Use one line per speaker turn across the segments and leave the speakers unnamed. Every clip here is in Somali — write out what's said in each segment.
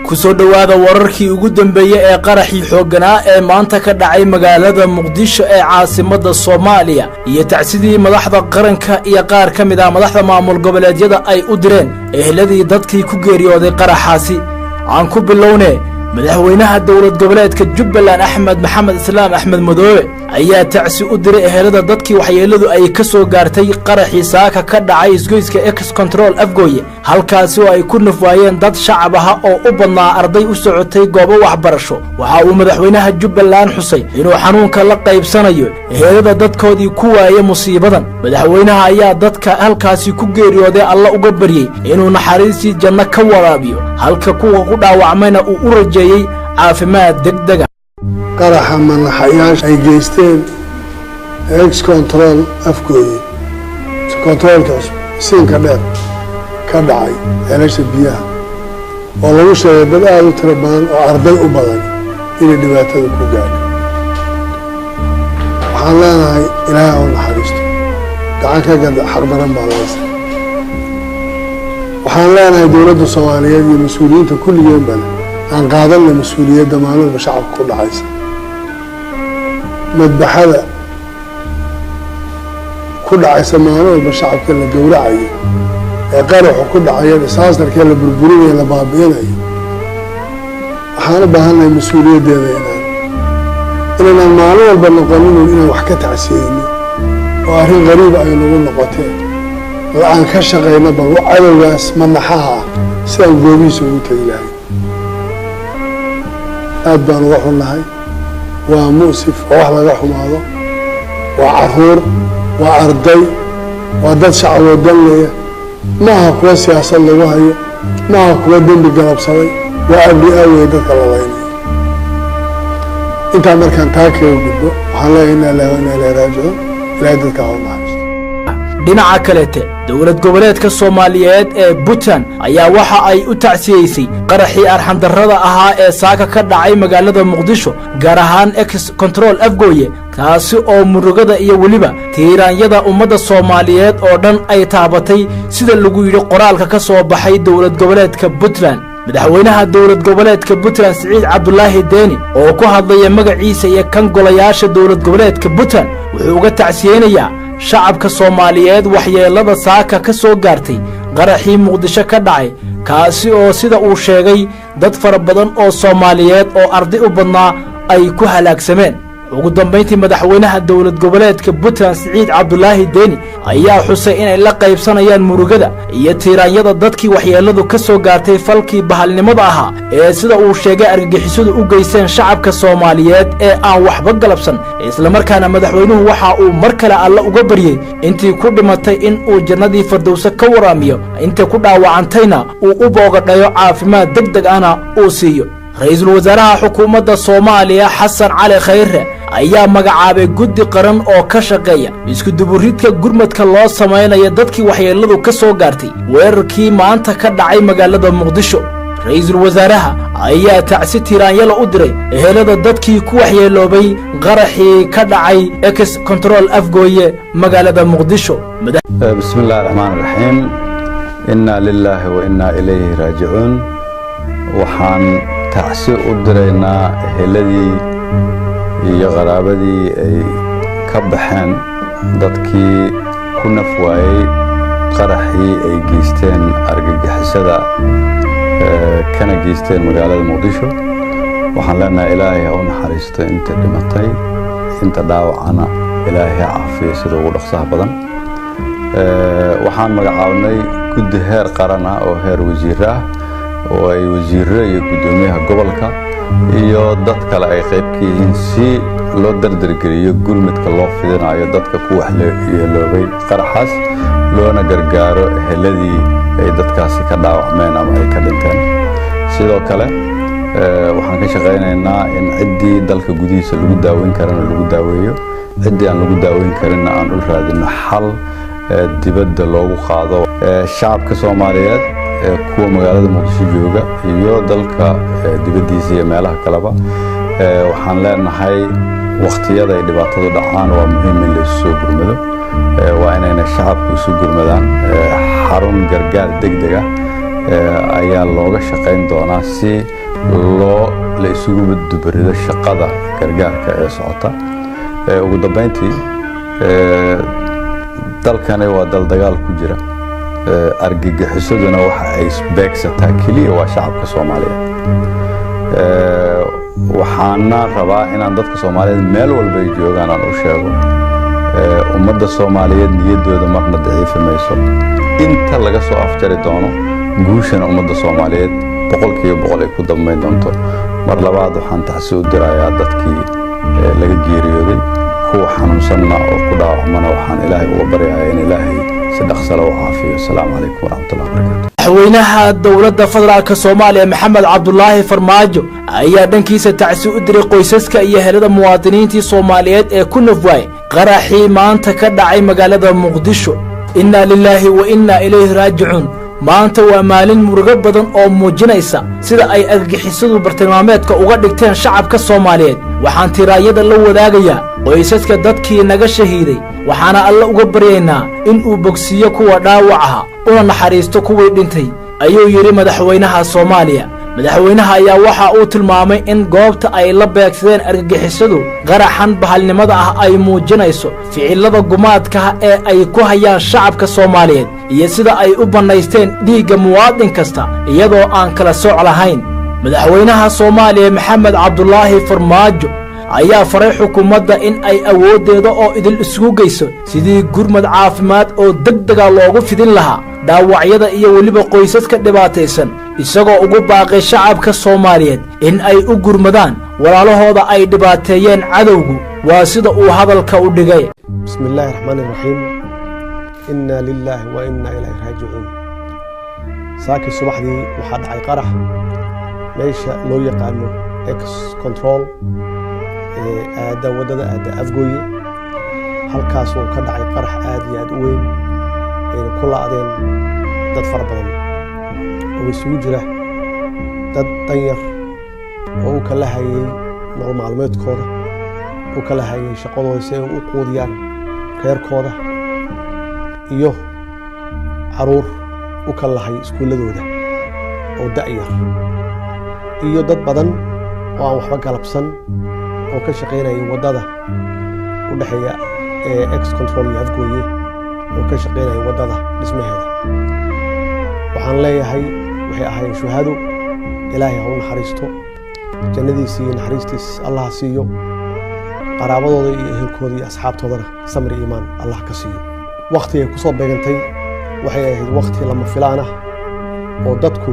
kusoo dhawaada wararkii ugu dambeeyay ee qaraxii xooganaa ee maanta ka dhacay magaalada Muqdisho ee caasimadda Soomaaliya iyo tacsidii madaxda qaranka iyo qaar ka mid ah madaxda maamul goboleedyada ay u direen ehladii dadkii ku geeriyooday qaraxaasi aan ku bilownay madaxweynaha dawlad goboleedka Jubbaland Axmed Maxamed Islaam Axmed Madoobe ayaa tacsi u diray ehelada dadkii waxyeeladu ay ka soo gaartay qaraxii saaka ka dhacay isgoyska X Control Afgooye halkaas oo ay ku nafwaayeen dad shacab ah oo u badnaa arday u socotay goobo waxbarasho waxa uu madaxweynaha Jubbaland xusay inuu xanuunka la qaybsanayo ehelada dadkoodii ku waayay musiibadan madaxweynaha ayaa dadka halkaas ku geeriyooday alla uga baryay inuu naxariistii janno ka waraabiyo halka kuwa ku dhaawacmayna uu u rajeeyay caafimaad degdeg ah
qaraxa manaxayaash ay geysteen X Control Afgooye controlkaas siinka dheer ka dhacay ceelasha biyaha oo lagu sheegay dad aad u tiro badan oo arday u badan inay dhibaatada ku gaadhay waxaan leenahay ilaahay oo naxariisto gacan ka gada xarbaran baa laga saaray waxaan leenahay dowladda Soomaaliyeed iyo mas'uuliyiinta kulligeedba aan qaadanay mas'uuliyadda maalmaha shacabka ku dhacaysa madbaxada ku dhacaysa maalmaha shacabka la gowracayo ee qaraxu ku dhacaya disaastarka la burburinayo la baabi'inayo waxaan u baahanahay mas'uuliyaddeeda inaan maalin walba noqonin inaan wax ka tacsiyeyno oo arrin qariib ay nagu noqotee aan ka shaqeyno bal cadowgaas manaxaha sidaan goobihiisa ugu tagi lahay aad baan uga xunnahay waa mu'sif oo wax laga xumaado waa caruur waa arday waa dad shacab oo danleeya maaha kuwa siyaasad lagu hayo maaha kuwa dembi galabsaday waa abdi aawey dadka la leynayo intaa markaan taa kaga gudbo waxaan leeyahay inaa ilaahi wa inaa ilaahi raajicuun ilaahay dadka ha u naxariisto
dhinaca kaleete dawlad goboleedka Soomaaliyeed ee Puntland ayaa waxa ay u tacsiyeysay qaraxii arxan darrada ahaa ee saaka ka dhacay magaalada Muqdisho gaar ahaan X Control Afgooye kaasi oo murugada iyo waliba tiiraanyada ummadda Soomaaliyeed oo dhan ay taabatay sida lagu yiri qoraalka ka soo baxay dawlad goboleedka Puntland madaxweynaha dawlad goboleedka Puntland Siciid Cabdullaahi Deeni oo ku hadlaya magaciisa iyo kan golayaasha dawlad goboleedka Puntland wuxuu uga tacsiyeynayaa shacabka Soomaaliyeed waxyeelada saaka ka soo gaartay qaraxii Muqdisho ka dhacay kaasi oo sida uu sheegay dad fara badan oo Soomaaliyeed oo arday u badnaa ay ku halaagsameen ugu dambeyntii madaxweynaha dawlad goboleedka Puntland Siciid Cabdullaahi Deeni ayaa xusay inay la qaybsanayaan murugada iyo tiiraanyada dadkii waxyeeladu ka soo gaartay falkii bahalnimada ahaa ee sida uu sheegay argagixisadu u geysteen shacabka Soomaaliyeed ee aan waxba galabsan isla markaana madaxweynuhu waxa uu mar kale alla uga baryay intii ku dhimatay in uu jannadii Firdawsa ka waraamiyo inta ku dhaawacantayna uu u boogadhayo caafimaad degdeg ahna uu siiyo ra'iisul wasaaraha xukuumadda Soomaaliya Xasan Cali Khayre ayaa magacaabay guddi qaran oo ka shaqeeya isku duburidka gurmadka loo sameeyo dadkii waxyeeladu ka soo gaartay weerarkii maanta ka dhacay magaalada Muqdisho ra'iisul wasaaraha ayaa tacsi tiraanyada u diray ehelada dadkii ku waxyeeloobay qaraxii ka dhacay X Control Afgooye magaalada Muqdisho
bismillaahir rahmaanir rahiim inna lillahi wa inna ilayhi raaji'uun waxaan tacsi u diraynaa eheladii iyo qaraabadii ay ka baxeen dadkii ku nafwaayay qaraxii ay geysteen argagixisada kana geysteen magaalada Muqdisho waxaan leenahay ilaahay ha u naxariisto inta dhimatay inta dhaawacana ilaahay ha caafiyo sida ugu dhaqsaha badan waxaan magacaabnay guddi heer qaran ah oo heer wasiir ah oo ay wasiirro iyo gudoomiyaha gobolka iyo dad kale ay qayb ka yihiin si loo dardargeliyo gurmadka loo fidinayo dadka ku waxyeeloobay qaraxaas loona gargaaro eheladii ay dadkaasi ka dhaawacmeen ama ay ka dhinteen sidoo kale waxaan ka shaqeynaynaa in ciddii dalka gudihiisa lagu daaweyn karana lagu daaweeyo ciddii aan lagu daaweyn karinna aan u raadino xal dibadda loogu qaado shacabka Soomaaliyeed kuwa magaalada Muqdisho jooga iyo dalka dibadiisa iyo meelaha kaleba waxaan leenahay waqtiyada ay dhibaatadu dhacaan waa muhiim in la soo gurmado waa inayna shacabku soo gurmadaan xarun gargaar degdeg ah ayaa looga shaqayn doonaa si la isugu badbarido shaqada gargaarka ee socota. ugu dambeyntii dalkani waa dal dagaal ku jira, argagixisaduna waxa ay beegsataa keliya waa shacabka Soomaaliyeed. waxaana rabaa inaan dadka Soomaaliyeed meel walba ay joogaan aan u sheego ummadda Soomaaliyeed niyadooda marna daciifi mayso, inta laga soo afjari doono guushana ummadda Soomaaliyeed 100% ay ku dambeyn doonto. mar labaad waxaan taxsi u dirayaa dadkii laga geeriyooday, kuwa xanuunsanna oo ku dhaawacmana waxaan Ilaahay uga baryayaa in Ilaahay si dhaqso leh u caafiyo. Assalaamu calaykum waraxmatullahi wabarakaatuh.
madaxweynaha dowladda federaalka Soomaaliya Maxamed Cabdullaahi Farmaajo ayaa dhankiisa tacsi u diray qoysaska iyo helada muwaadiniintii Soomaaliyeed ee ku nafwaay qaraxii maanta ka dhacay magaalada Muqdisho. inna lillahi wa inna ilayhi raaji'uun. maanta waa maalin murugo badan oo muujinaysa sida ay argagixisadu bartilmaameedka uga dhigteen shacabka Soomaaliyeed. waxaan tiraayada la wadaagayaa qoysaska dadkii naga shahiiday, waxaana alla uga baryaynaa in uu bogsiyo kuwa dhaawacaha una naxariisto kuwii dhintay, ayuu yiri madaxweynaha Soomaaliya. madaxweynaha ayaa waxa uu tilmaamay in goobta ay la beegsadeen argagixisadu qaraxan bahalnimada ah ay muujinayso ficilada gumaadka ee ay ku hayaan shacabka Soomaaliyeed iyo sida ay u banaysteen dhiigga muwaadin kasta iyadoo aan kala sooc lahayn. madaxweynaha Soomaaliya Maxamed Cabdullaahi Farmaajo ayaa faray xukuumadda in ay awoodeeda oo idil isugu geyso sidii gurmad caafimaad oo degdeg ah loogu fidin lahaa dhaawacyada iyo weliba qoysaska dhibaataysan, isagoo ugu baaqay shacabka Soomaaliyeed in ay u gurmadaan walaalahooda ay dhibaateeyeen cadowgu. waa sida uu hadalka u dhigay.
bismillaahi raxmaani raxiim. inna lillahi wa inna ilayhi raaji'uun. saaki subaxdii waxaa dhacay qarax meesha loo yaqaano X control aada wadada aada Afgooye. halkaas oo ka dhacay qarax aad iyo aad u weyn ayna ku laadeen dad fara badan oo isugu jira dad danyar oo u kala hayay nolol maalmeedkooda, u kala hayay shaqadooda si ay u quudiyaan reerkooda, iyo caruur u kala hayay iskuuladooda oo da'yar, iyo dad badan oo aan waxba galabsan oo ka shaqaynayay wadada u dhaxeeya X control iyo Afgooye oo ka shaqaynayay wadada dhismaheeda. waxaan leeyahay waxay ahaayeen shuhado. Ilaahay ha u naxariisto, jannadiisa iyo naxariistiisa Allah ha siiyo, qaraabadooda iyo ehelkooda iyo asxaabtoodana samir iyo iimaan Allah ka siiyo. waqtiga ku soo beegantay waxay ahayd waqti lama filaan ah oo dadku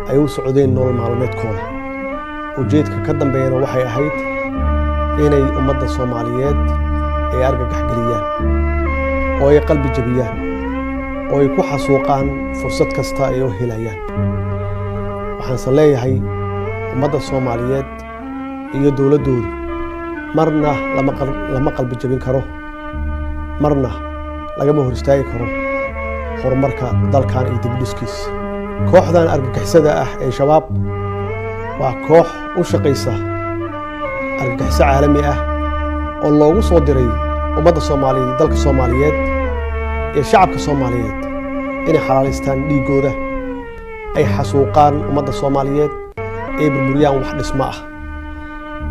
ay u socdeen nolol maalmeedkooda. ujeedka ka dambeeyana waxay ahayd inay ummadda Soomaaliyeed ay argagax geliyaan oo ay qalbi jabiyaan oo ay ku xasuuqaan fursad kasta ay u helayaan. waxaanse leeyahay ummadda Soomaaliyeed iyo dowladoodu marna lama qalbi jabin karo, marna lagama hor istaagi karo horumarka dalkan iyo dibdhiskiisa. kooxdan argagixisada ah ee shabaab waa koox u shaqaysa argagixiso caalami ah oo loogu soo diray ummadda Soomaaliyeed, dalka Soomaaliyeed iyo shacabka Soomaaliyeed inay xalaaleystaan dhiigooda, ay xasuuqaan ummadda Soomaaliyeed, ay burburiyaan wax dhismo ah.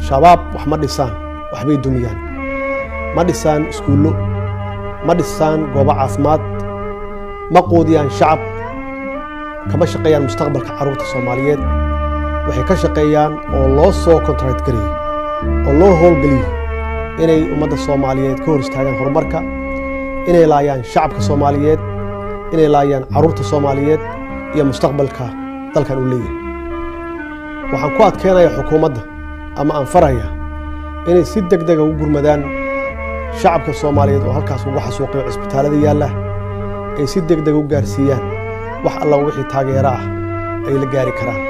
shabaab wax ma dhisaan, waxbay dumiyaan. ma dhisaan iskuullo, ma dhisaan goobo caafimaad, ma quudiyaan shacab, kama shaqeeyaan mustaqbalka carruurta Soomaaliyeed. waxay ka shaqeeyaan oo loo soo contract gariyey oo loo howlgeliyey inay ummadda Soomaaliyeed ka hor istaagaan horumarka, inay laayaan shacabka Soomaaliyeed, inay laayaan carruurta Soomaaliyeed iyo mustaqbalka dalkan uu leeyahay. waxaan ku adkeenayaa xukuumadda ama aan farayaa inay si degdeg ah u gurmadaan shacabka Soomaaliyeed oo halkaas uga xasuuqay cisbitaalada yaalla, ay si degdeg u gaarsiiyaan wax alla wixii taageero ah ay la gaari karaan.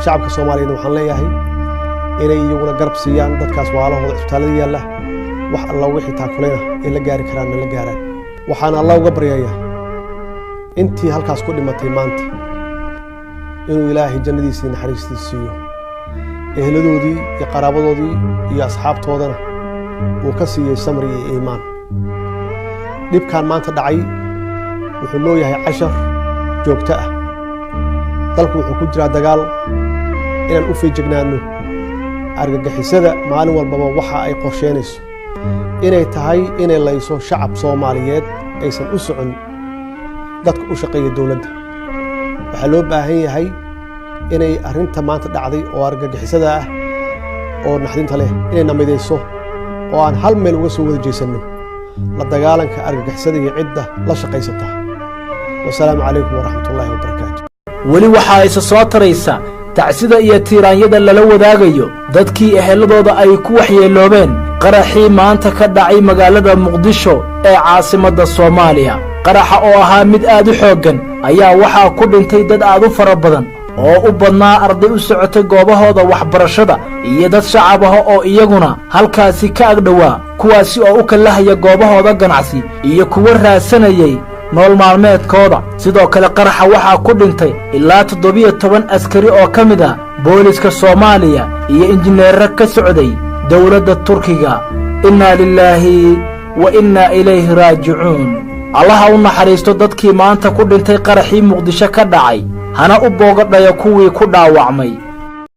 shacabka Soomaaliyeed waxaan leeyahay inay iyaguna garab siiyaan dadkaas waalahooda cisbitaalada yaalla, wax alla wixii taakuleena ay la gaari karaan la gaaraan. waxaan alla uga baryayaa intii halkaas ku dhimatay maanta inuu Ilaahay jannadiisa iyo naxariistiisa siiyo, eheladoodii iyo qaraabadoodii iyo asxaabtoodana uu ka siiyey samir iyo iimaan. dhibkan maanta dhacay wuxuu loo yahay cashar joogto ah dalku wuxuu ku jiraa dagaal inaan u feejignaano argagixisada maalin walbaba waxa ay qorsheynayso inay tahay inay layso shacab Soomaaliyeed aysan u socon dadka u shaqeeya dawladda waxa loo baahan yahay inay arrinta maanta dhacday oo argagixisada ah oo naxdinta leh inay namidayso oo aan hal meel uga soo wada jeesano la dagaalanka argagixisada iyo cidda la shaqaysata wassalaamu calaykum waraxmatullaahi wabarakaatu
weli waxaa isa soo taraysa tacsida iyo tiiraanyada lala wadaagayo dadkii eheladooda ay ku waxyeeloobeen qaraxii maanta ka dhacay magaalada Muqdisho ee caasimadda Soomaaliya qaraxa oo ahaa mid aad u xooggan ayaa waxaa ku dhintay dad aad u fara badan oo u badnaa arday u socotay goobahooda waxbarashada iyo dad shacab ah oo iyaguna halkaasi ka agdhawaa kuwaasi oo u kala haya goobahooda ganacsi iyo kuwa raasanayay nool maalmeedkooda sidoo kale qaraxa waxaa ku dhintay ilaa 17 askari oo ka mid ah booliska Soomaaliya iyo injineero ka socday dawladda Turkiga inna lillahi wa inna ilayhi raaji'uun allaha u naxariisto dadkii maanta ku dhintay qaraxii Muqdisho ka dhacay hana u boogadhayo kuwii ku dhaawacmay